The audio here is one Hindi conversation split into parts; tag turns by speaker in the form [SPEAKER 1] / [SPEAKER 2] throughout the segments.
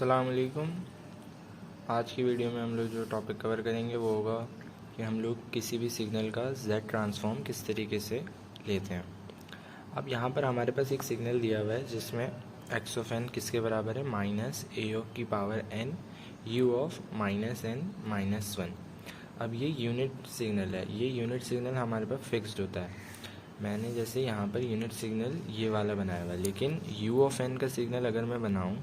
[SPEAKER 1] अस्सलाम वालेकुम। आज की वीडियो में हम लोग जो टॉपिक कवर करेंगे वो होगा कि हम लोग किसी भी सिग्नल का जेड ट्रांसफॉर्म किस तरीके से लेते हैं। अब यहाँ पर हमारे पास एक सिग्नल दिया हुआ है जिसमें एक्स ऑफ एन किसके बराबर है, माइनस ए ऑफ की power n u of minus n minus one. अब ये यूनिट सिग्नल है, ये यूनिट सिग्नल हमारे पास फिक्स्ड होता है। मैंने जैसे यहाँ पर यूनिट सिग्नल ये वाला बनाया हुआ है, लेकिन यू ऑफ एन का सिग्नल अगर मैं बनाऊँ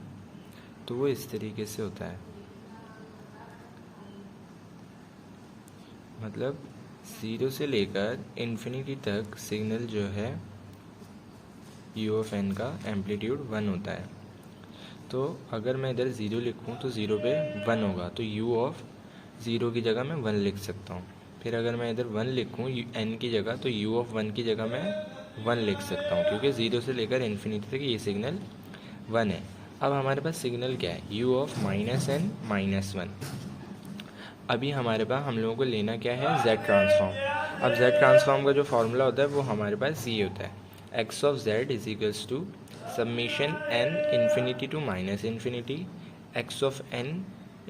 [SPEAKER 1] तो वो इस तरीके से होता है। मतलब 0 से लेकर इन्फिनिटी तक सिग्नल जो है यू ऑफ एन का एम्पलीट्यूड 1 होता है। तो अगर मैं इधर 0 लिखूँ तो 0 पे 1 होगा, तो यू ऑफ 0 की जगह मैं 1 लिख सकता हूँ। फिर अगर मैं इधर 1 लिखूँ एन की जगह तो यू ऑफ 1 की जगह मैं 1 लिख सकता हूँ, क्योंकि 0 से लेकर इन्फिनिटी तक ये सिग्नल 1 है। अब हमारे पास सिग्नल क्या है, u of minus n minus one. अभी हमारे पास हम लोगों को लेना क्या है, z ट्रांसफॉर्म। अब z ट्रांसफॉर्म का जो फॉर्मूला होता है वो हमारे पास ये होता है, x of z is equals to summation n infinity to minus infinity x of n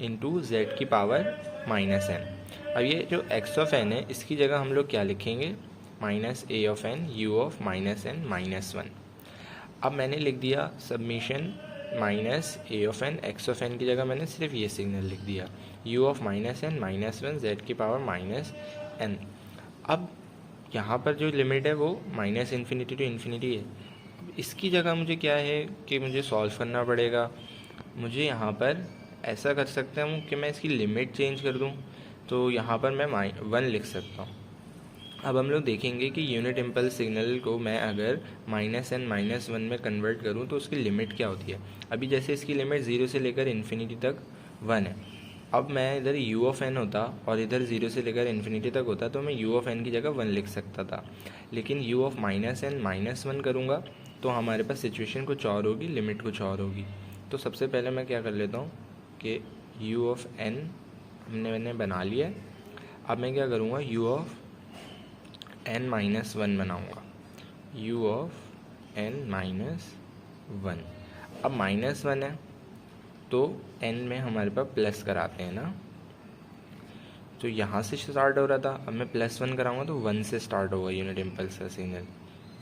[SPEAKER 1] into z की पावर माइनस n। अब ये जो x ऑफ n है इसकी जगह हम लोग क्या लिखेंगे, minus a of n u of minus n minus one. अब मैंने लिख दिया summation minus a of n, x of n की जगह मैंने सिर्फ ये सिग्नल लिख दिया, u of minus n minus one z की पावर माइनस एन। अब यहाँ पर जो लिमिट है वो माइनस इन्फिनिटी टू इन्फिनिटी है। इसकी जगह मुझे क्या है कि मुझे सॉल्व करना पड़ेगा। मुझे यहाँ पर ऐसा कर सकता हूँ कि मैं इसकी लिमिट चेंज कर दूँ, तो यहाँ पर मैं 1 लिख सकता हूँ। अब हम लोग देखेंगे कि यूनिट इम्पल्स सिग्नल को मैं अगर माइनस एन माइनस वन में कन्वर्ट करूँ तो उसकी लिमिट क्या होती है। अभी जैसे इसकी लिमिट 0 से लेकर इन्फिनिटी तक 1 है। अब मैं इधर u ऑफ n होता और इधर 0 से लेकर इन्फिनिटी तक होता तो मैं u ऑफ n की जगह 1 लिख सकता था, लेकिन u of minus n minus one करूँगा तो हमारे पास सिचुएशन कुछ और होगी, लिमिट कुछ और होगी। तो सबसे पहले मैं क्या कर लेता हूँ कि u ऑफ n मैंने बना लिया। अब मैं क्या करूँगा, u of n minus one बनाऊँगा, u of n minus one. अब माइनस वन है तो n में हमारे पास प्लस कराते हैं ना, तो यहाँ से स्टार्ट हो रहा था, अब मैं प्लस वन कराऊँगा तो 1 से स्टार्ट होगा यूनिट इम्पल्स का सिग्नल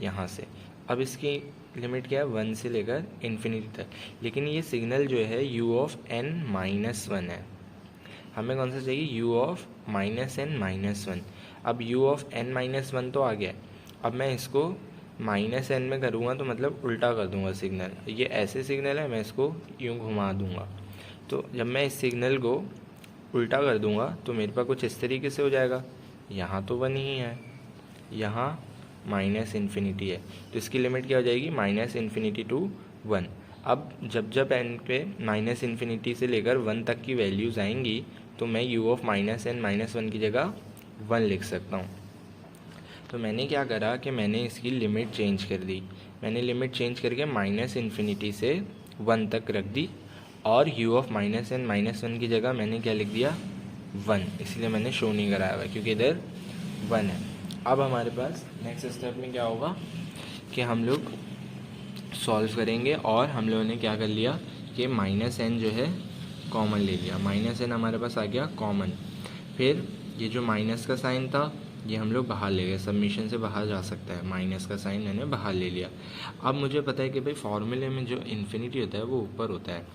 [SPEAKER 1] यहाँ से। अब इसकी लिमिट क्या है, 1 से लेकर इन्फिनिटी तक, लेकिन ये सिग्नल जो है u of n minus one है। हमें कौन सा चाहिए, u of minus n minus one. अब u of n minus one तो आ गया। अब मैं इसको माइनस एन में करूँगा तो मतलब उल्टा कर दूँगा सिग्नल। ये ऐसे सिग्नल है, मैं इसको यूँ घुमा दूँगा, तो जब मैं इस सिग्नल को उल्टा कर दूँगा तो मेरे पास कुछ इस तरीके से हो जाएगा। यहाँ तो 1 ही है, यहाँ माइनस इन्फिनिटी है, तो इसकी लिमिट क्या हो जाएगी, माइनस इन्फिनिटी टू 1। अब जब जब n पे माइनस इन्फिनिटी से लेकर 1 तक की वैल्यूज़ आएंगी तो मैं u of minus n minus one की जगह 1 लिख सकता हूँ। तो मैंने क्या करा कि मैंने इसकी लिमिट चेंज कर दी। मैंने लिमिट चेंज करके माइनस इन्फिनिटी से 1 तक रख दी, और u of minus n minus one की जगह मैंने क्या लिख दिया, 1। इसलिए मैंने शो नहीं कराया हुआ क्योंकि इधर 1 है। अब हमारे पास नेक्स्ट स्टेप में क्या होगा कि हम लोग सॉल्व करेंगे, और हम लोगों ने क्या कर लिया कि माइनस एन जो है कॉमन ले लिया। माइनस एन हमारे पास आ गया कॉमन। फिर ये जो माइनस का साइन था ये हम लोग बाहर ले गए, सबमिशन से बाहर जा सकता है, माइनस का साइन मैंने बाहर ले लिया। अब मुझे पता है कि भाई फॉर्मूले में जो इन्फिनिटी होता है वो ऊपर होता है।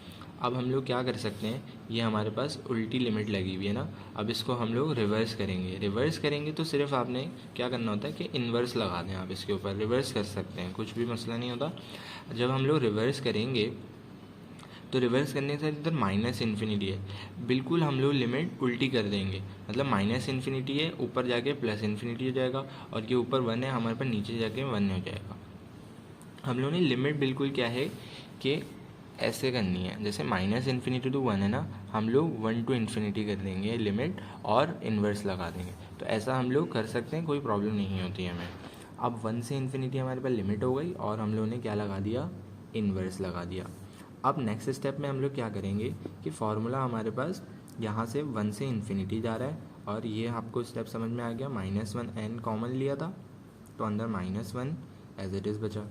[SPEAKER 1] अब हम लोग क्या कर सकते हैं, ये हमारे पास उल्टी लिमिट लगी हुई है ना, अब इसको हम लोग रिवर्स करेंगे। रिवर्स करेंगे तो सिर्फ आपने क्या करना होता है कि इन्वर्स लगा दें, आप इसके ऊपर रिवर्स कर सकते हैं, कुछ भी मसला नहीं होता। जब हम लोग रिवर्स करेंगे तो रिवर्स करने से इधर माइनस इन्फिनिटी है, बिल्कुल हम लोग लिमिट उल्टी कर देंगे। मतलब माइनस इन्फिनिटी है, ऊपर जाके प्लस इन्फिनिटी हो जाएगा, और ये ऊपर 1 है हमारे पास, नीचे जाके 1 हो जाएगा। हम लोगों ने लिमिट बिल्कुल क्या है कि ऐसे करनी है, जैसे माइनस इन्फिनिटी टू 1 है ना, हम लोग 1 टू इन्फिनिटी कर देंगे लिमिट और इन्वर्स लगा देंगे। तो ऐसा हम लोग कर सकते हैं, कोई प्रॉब्लम नहीं होती है हमें। अब 1 से इन्फिनिटी हमारे पास लिमिट हो गई, और हम लोगों ने क्या लगा दिया, इन्वर्स लगा दिया। अब नेक्स्ट स्टेप में हम लोग क्या करेंगे कि फार्मूला हमारे पास यहाँ से 1 से इन्फिनिटी जा रहा है, और ये आपको स्टेप समझ में आ गया। माइनस वन एन कॉमन लिया था तो अंदर minus one as it is बचा।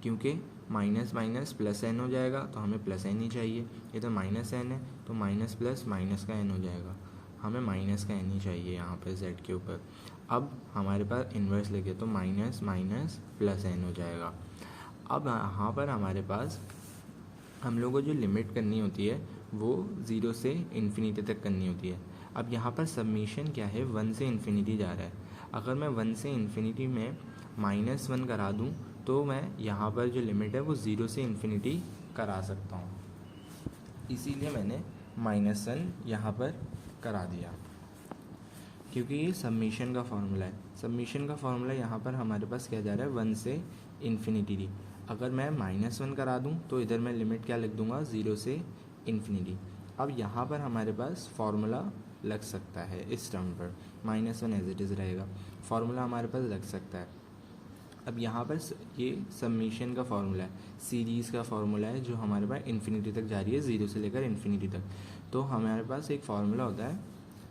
[SPEAKER 1] क्योंकि माइनस माइनस प्लस एन हो जाएगा, तो हमें प्लस एन ही चाहिए। ये तो माइनस एन है, तो माइनस प्लस माइनस का एन हो जाएगा, हमें माइनस का एन ही चाहिए यहाँ पर जेड के ऊपर। अब हमारे पास इन्वर्स लेके तो माइनस माइनस प्लस एन हो जाएगा। अब यहाँ पर हमारे पास हम लोगों को जो लिमिट करनी होती है वो 0 से इन्फिनिटी तक करनी होती है। अब यहाँ पर सबमिशन क्या है, 1 से इन्फिनिटी जा रहा है। अगर मैं 1 से इन्फिनिटी में -1 करा दूँ तो मैं यहाँ पर जो लिमिट है वो 0 से इन्फिनिटी करा सकता हूँ, इसीलिए मैंने -1 यहाँ पर करा दिया, क्योंकि ये सबमिशन का फॉर्मूला है। सबमिशन का फॉर्मूला यहाँ पर हमारे पास क्या जा रहा है, 1 से इन्फिनिटी दी। अगर मैं -1 करा दूँ तो इधर मैं लिमिट क्या लिख दूँगा, 0 से इन्फिनिटी। अब यहाँ पर हमारे पास फार्मूला लग सकता है इस टर्म पर, -1 एज इट इज़ रहेगा, फार्मूला हमारे पास लग सकता है। अब यहाँ पर ये सबमिशन का फार्मूला है, सीरीज़ का फार्मूला है जो हमारे पास इन्फिनिटी तक जा रही है, 0 से लेकर इन्फिनिटी तक। तो हमारे पास एक फार्मूला होता है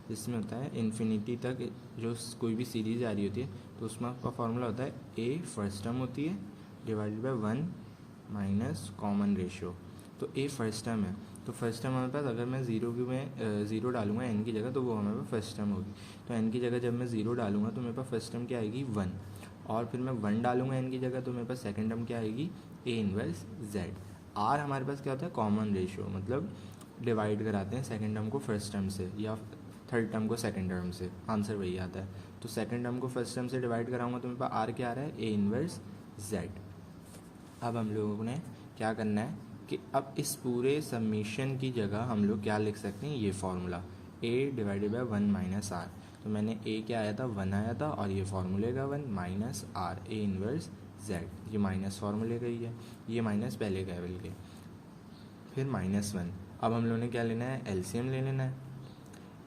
[SPEAKER 1] जिसमें होता है इन्फिनिटी तक जो कोई भी सीरीज़ आ रही होती है तो उसमें आपका फार्मूला होता है ए फर्स्ट टर्म होती है divided by 1 minus common ratio. तो ए फर्स्ट टर्म है, तो फर्स्ट टर्म हमारे पास अगर मैं ज़ीरो डालूंगा एन की जगह तो वो हमारे पास फर्स्ट टर्म होगी। तो एन की जगह जब मैं ज़ीरो डालूंगा तो मेरे पास फर्स्ट टर्म क्या आएगी, 1, और फिर मैं 1 डालूंगा एन की जगह तो मेरे पास सेकंड टर्म क्या आएगी, ए इनवर्स जेड। आर हमारे पास क्या होता है, कॉमन रेशियो, मतलब डिवाइड कराते हैं सेकंड टर्म को फर्स्ट टर्म से या थर्ड टर्म को सेकंड टर्म से, आंसर वही आता है। तो सेकंड टर्म को फर्स्ट टर्म से डिवाइड कराऊंगा तो मेरे पास आर क्या आ रहा है, ए इनवर्स जेड। अब हम लोगों ने क्या करना है कि अब इस पूरे सबमिशन की जगह हम लोग क्या लिख सकते हैं, ये formula a divided by 1 minus r. तो मैंने a क्या आया था, 1 आया था, और ये फार्मूले का 1 minus r a inverse z, ये माइनस फार्मूले का ही है, ये माइनस पहले का है बल्कि, फिर -1। अब हम लोगों ने क्या लेना है, एलसीएम ले लेना है।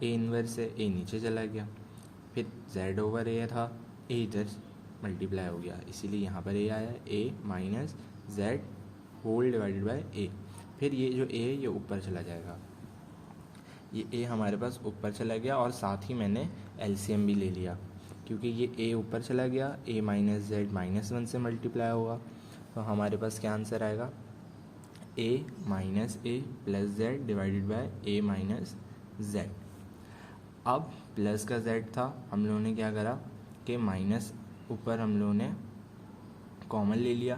[SPEAKER 1] ए इनवर्स से ए नीचे चला गया, फिर जेड ओवर ए था, ए इधर मल्टीप्लाई हो गया, इसीलिए यहाँ पर ए आया, a minus z whole divided by a. फिर ये जो ए है ये ऊपर चला जाएगा, ये ए हमारे पास ऊपर चला गया, और साथ ही मैंने एलसीएम भी ले लिया, क्योंकि ये ए ऊपर चला गया, ए माइनस जेड -1 से मल्टीप्लाई होगा, तो हमारे पास क्या आंसर आएगा, a minus a plus z divided by a minus z. अब प्लस का जेड था, हम लोगों ने क्या करा कि माइनस ऊपर हम लोगों ने कॉमन ले लिया,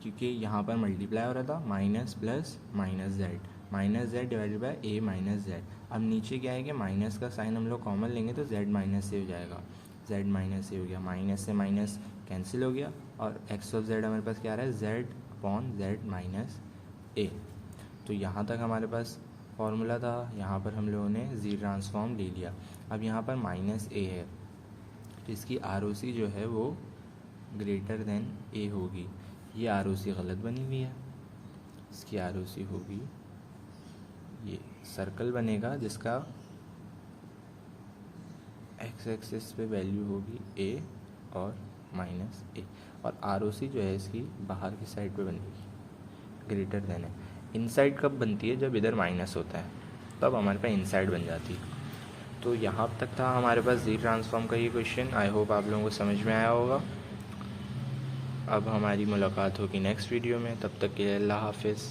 [SPEAKER 1] क्योंकि यहाँ पर मल्टीप्लाई हो रहा था, minus plus minus Z divided by a minus z. अब नीचे क्या है कि माइनस का साइन हम लोग कॉमन लेंगे तो जेड माइनस से हो जाएगा, जेड माइनस से हो गया, माइनस से माइनस कैंसिल हो गया, और एक्स ऑफ जेड हमारे पास क्या आ रहा है, जेड अपॉन जेड माइनस ए। तो यहाँ तक हमारे पास फॉर्मूला था, यहाँ पर हम लोगों ने जी ट्रांसफॉर्म ले लिया। अब यहाँ पर माइनस ए है तो इसकी आरओसी जो है वो ग्रेटर देन ए होगी, ये आरओसी गलत बनी हुई है, इसकी आरओसी होगी, ये सर्कल बनेगा जिसका एक्स एक्सिस पे वैल्यू होगी ए और माइनस ए, और आरओसी जो है इसकी बाहर की साइड पे बनेगी, ग्रेटर देन है। इनसाइड कब बनती है, जब इधर माइनस होता है, तब हमारे पास इनसाइड बन जाती है। तो यहाँ तक था हमारे पास जी ट्रांसफॉर्म का ये क्वेश्चन। आई होप आप लोगों को समझ में आया होगा। अब हमारी मुलाकात होगी नेक्स्ट वीडियो में, तब तक के लिए अल्लाह हाफिज़।